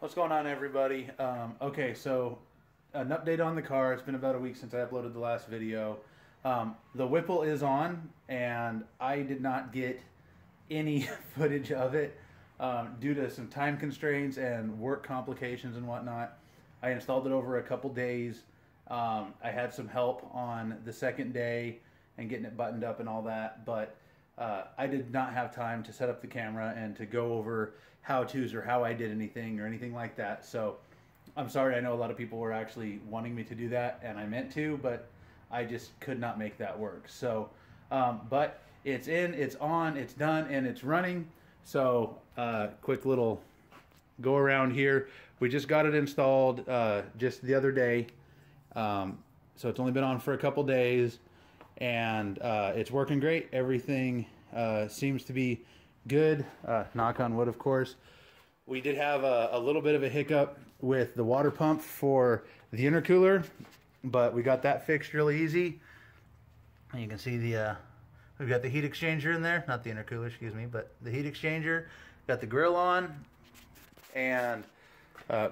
What's going on, everybody? Okay, so an update on the car. It's been about a week since I uploaded the last video. The Whipple is on, and I did not get any footage of it due to some time constraints and work complications and whatnot. I installed it over a couple days. I had some help on the second day and getting it buttoned up and all that, but I did not have time to set up the camera and to go over how-tos or how I did anything or anything like that. So I'm sorry. I know a lot of people were actually wanting me to do that, and I meant to, but I just could not make that work. So, but it's in, it's on, it's done, and it's running. So quick little go around here. We just got it installed just the other day. So it's only been on for a couple days, and it's working great. Everything seems to be good. Knock on wood, of course. We did have a little bit of a hiccup with the water pump for the intercooler, but we got that fixed really easy. And you can see the we've got the heat exchanger in there, not the intercooler, excuse me, but the heat exchanger. Got the grill on, and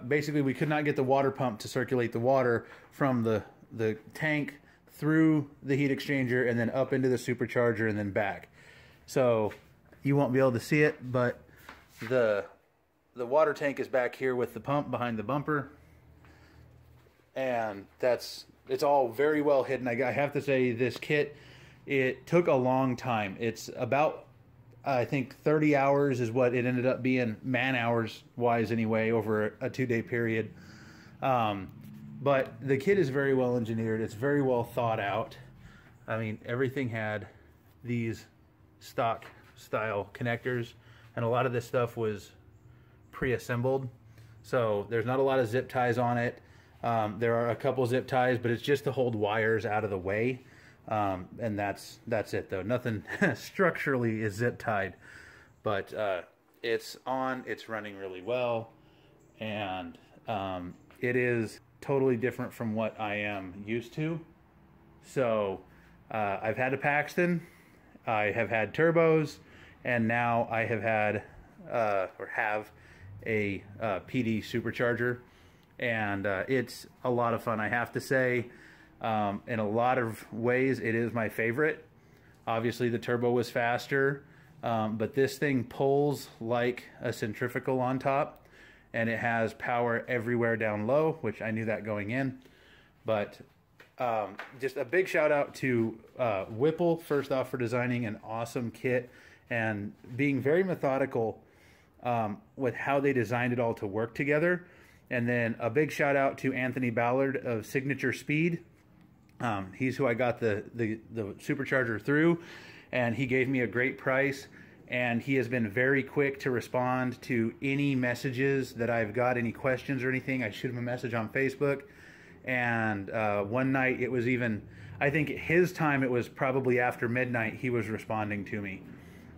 basically we could not get the water pump to circulate the water from the tank through the heat exchanger and then up into the supercharger and then back. So you won't be able to see it, but the water tank is back here with the pump behind the bumper, and it's all very well hidden. I have to say, this kit, it took a long time. It's about, I think, 30 hours is what it ended up being, man hours wise anyway, over a 2-day period. But the kit is very well engineered. It's very well thought out. I mean, everything had these stock style connectors, and a lot of this stuff was pre-assembled. So there's not a lot of zip ties on it. There are a couple zip ties, but it's just to hold wires out of the way. And that's it though. Nothing structurally is zip tied, but it's on, it's running really well, and it is totally different from what I am used to. So I've had a Paxton, I have had turbos, and now I have had or have a PD supercharger, and it's a lot of fun, I have to say. In a lot of ways it is my favorite. Obviously the turbo was faster, but this thing pulls like a centrifugal on top, and it has power everywhere down low, which I knew that going in. But just a big shout out to Whipple, first off, for designing an awesome kit and being very methodical with how they designed it all to work together. And then a big shout out to Anthony Ballard of Signature Speed. He's who I got the supercharger through, and he gave me a great price, and he has been very quick to respond to any messages that I've got, any questions or anything. I shoot him a message on Facebook, and one night it was even, I think his time, it was probably after midnight, he was responding to me.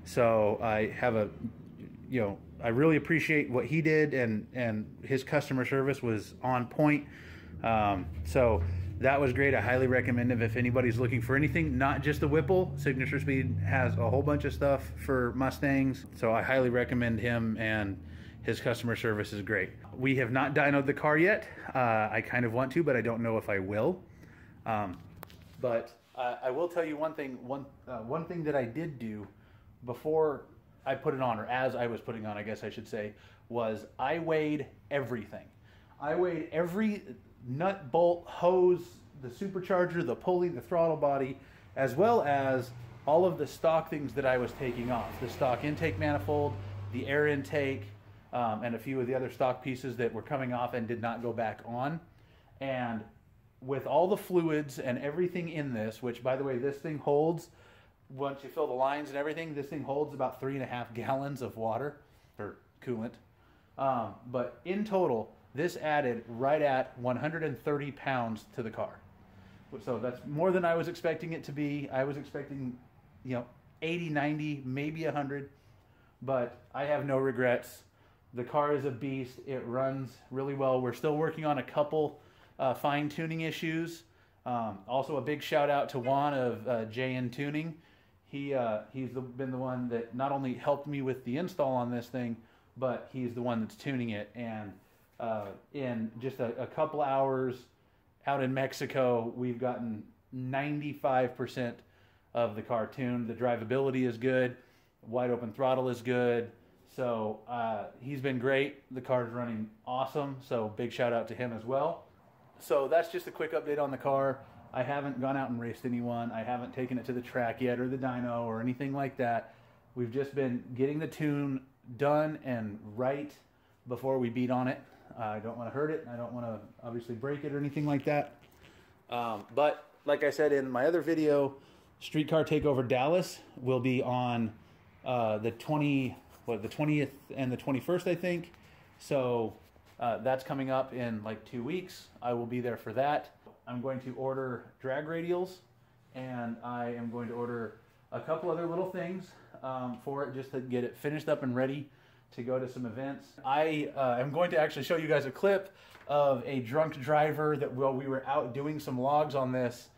So I have a, you know, I really appreciate what he did, and his customer service was on point. So that was great. I highly recommend it if anybody's looking for anything, not just the Whipple. Signature Speed has a whole bunch of stuff for Mustangs, so I highly recommend him, and his customer service is great. We have not dynoed the car yet. I kind of want to, but I don't know if I will. But I will tell you one thing. One thing that I did do before I put it on, or as I was putting on, I guess I should say, was I weighed everything. I weighed every nut, bolt, hose, the supercharger, the pulley, the throttle body, as well as all of the stock things that I was taking off. The stock intake manifold, the air intake, and a few of the other stock pieces that were coming off and did not go back on. And with all the fluids and everything in this, which, by the way, this thing holds, once you fill the lines and everything, this thing holds about 3.5 gallons of water, or coolant. But in total, this added right at 130 pounds to the car. So that's more than I was expecting it to be. I was expecting, 80, 90, maybe 100. But I have no regrets. The car is a beast. It runs really well. We're still working on a couple fine-tuning issues. Also, a big shout out to Juan of JN Tuning. He's been the one that not only helped me with the install on this thing, but he's the one that's tuning it. And In just a couple hours out in Mexico, we've gotten 95% of the car tuned. The drivability is good. Wide open throttle is good. So he's been great. The car's running awesome. So big shout out to him as well. So that's just a quick update on the car. I haven't gone out and raced anyone. I haven't taken it to the track yet or the dyno or anything like that. We've just been getting the tune done and right before we beat on it. I don't want to hurt it. I don't want to obviously break it or anything like that. But like I said in my other video, Streetcar Takeover Dallas will be on the 20th and the 21st, I think. So that's coming up in like 2 weeks. I will be there for that. I'm going to order drag radials, and I am going to order a couple other little things for it just to get it finished up and ready to go to some events. I am going to actually show you guys a clip of a drunk driver that while we were out doing some logs on this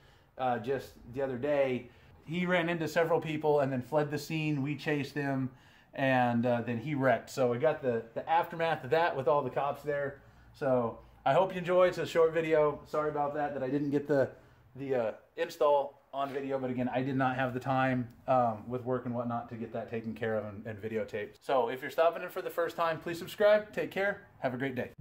just the other day, he ran into several people and then fled the scene. We chased him, and then he wrecked. So we got the aftermath of that with all the cops there. So I hope you enjoy. It's a short video. Sorry about that I didn't get the install on video, but again, I did not have the time with work and whatnot to get that taken care of and videotaped. So if you're stopping in for the first time, please subscribe. Take care. Have a great day.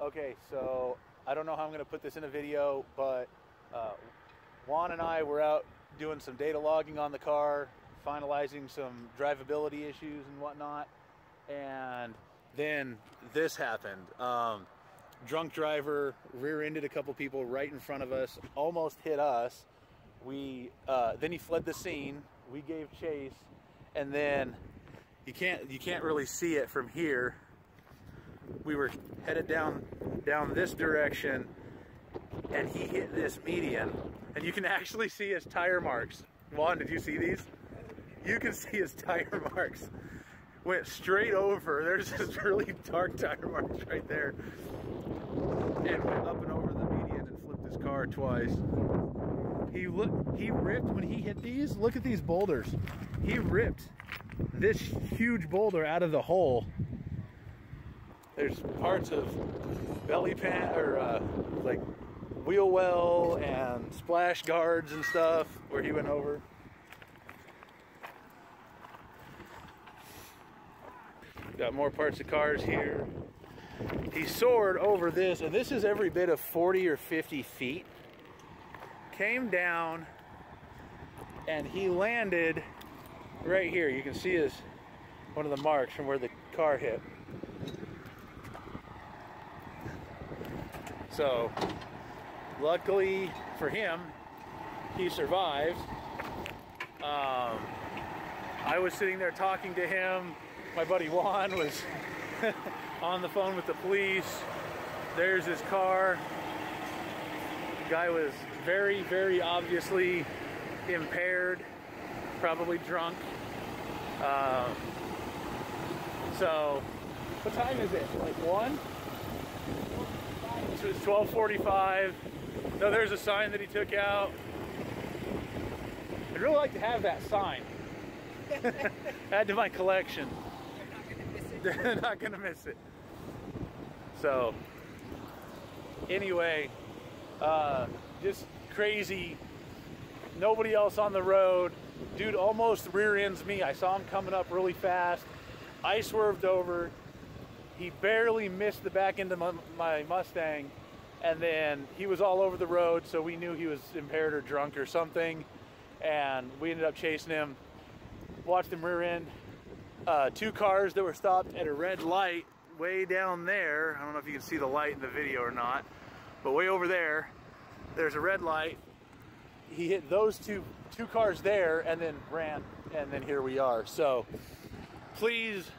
Okay, so I don't know how I'm going to put this in a video, but Juan and I were out doing some data logging on the car, finalizing some drivability issues and whatnot, and then this happened. Drunk driver rear-ended a couple people right in front of us, almost hit us. Then he fled the scene. We gave chase, and then you can't really see it from here. We were headed down this direction, and he hit this median, and you can actually see his tire marks. Juan, did you see these? You can see his tire marks. Went straight over. There's this really dark tire marks right there, and went up and over the median and flipped his car twice. He ripped when he hit these. Look at these boulders. He ripped this huge boulder out of the hole. There's parts of belly pan or like wheel well and splash guards and stuff where he went over. Got more parts of cars here. He soared over this, and this is every bit of 40 or 50 feet. Came down, and he landed right here. You can see one of the marks from where the car hit. So, luckily for him, he survived. I was sitting there talking to him. My buddy Juan was on the phone with the police. There's his car. The guy was very, very obviously impaired, probably drunk. So, what time is it? Like 1? So it's 12:45. No, there's a sign that he took out. I'd really like to have that sign. Add to my collection. They're not gonna miss it. So, anyway, just crazy. Nobody else on the road. Dude almost rear ends me. I saw him coming up really fast. I swerved over. He barely missed the back end of my Mustang, and then he was all over the road, so we knew he was impaired or drunk or something, and we ended up chasing him. Watched him rear end 2 cars that were stopped at a red light way down there. I don't know if you can see the light in the video or not, but way over there, there's a red light. He hit those two cars there and then ran, and then here we are. So please,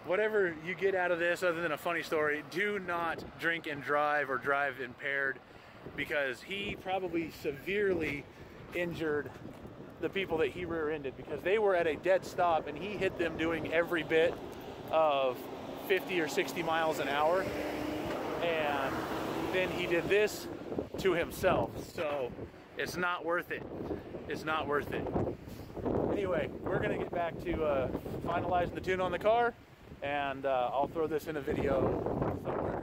whatever you get out of this other than a funny story, do not drink and drive or drive impaired, because he probably severely injured the people that he rear-ended, because they were at a dead stop and he hit them doing every bit of 50 or 60 miles an hour, and then he did this to himself. So it's not worth it. It's not worth it. Anyway, we're gonna get back to finalizing the tune on the car, and I'll throw this in a video somewhere.